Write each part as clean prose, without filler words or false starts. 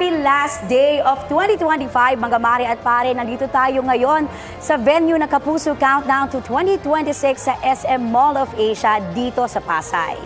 Happy last day of 2025, mga mare at pare. Nandito tayo ngayon sa venue ng Kapuso Countdown to 2026 sa SM Mall of Asia dito sa Pasay.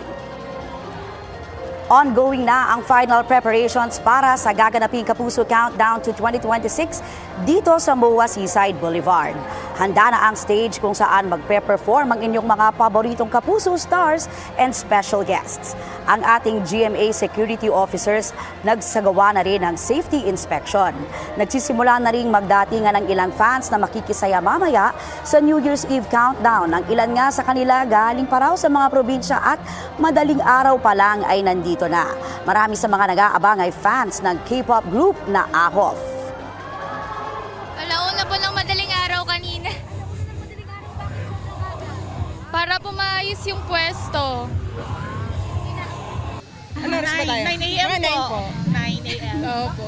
Ongoing na ang final preparations para sa gaganaping Kapuso Countdown to 2026 dito sa MOA Seaside Boulevard. Handa na ang stage kung saan magpe-perform ang inyong mga paboritong Kapuso stars and special guests. Ang ating GMA security officers nagsagawa na rin ng safety inspection. Nagsisimula na rin magdatingan ng ilang fans na makikisaya mamaya sa New Year's Eve countdown. Ang ilan nga sa kanila galing pa raw sa mga probinsya at madaling araw pa lang ay nandito na. Marami sa mga nag-aabang ay fans ng K-pop group na AHOF. Alauna po ng madaling araw kanina. Para po maayos yung pwesto. Ano oras ba tayo? 9 a.m. po. 9 a.m. Opo.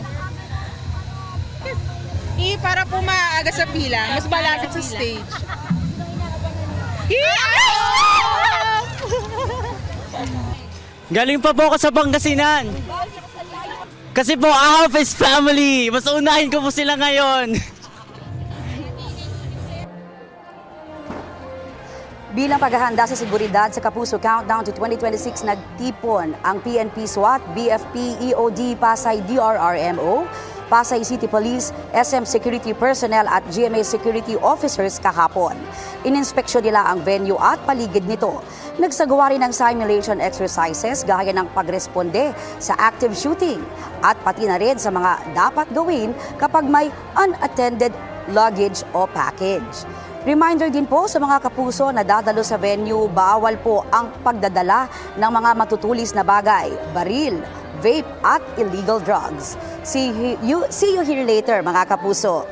Para po maaga sa pila, mas malapit sa stage. Galing pa po ako sa Pangasinan. Kasi po, AHOF is family. Mas unahin ko po sila ngayon. Bilang paghahanda sa seguridad sa Kapuso Countdown to 2026, nagtipon ang PNP SWAT, BFP, EOD, Pasay DRRMO, Pasay City Police, SM Security Personnel at GMA Security Officers kahapon. Ininspeksyon nila ang venue at paligid nito. Nagsagawa rin ng simulation exercises gaya ng pagresponde sa active shooting at pati na rin sa mga dapat gawin kapag may unattended luggage o package. Reminder din po sa mga kapuso na dadalo sa venue, bawal po ang pagdadala ng mga matutulis na bagay, baril, vape at illegal drugs. See you here later, mga kapuso.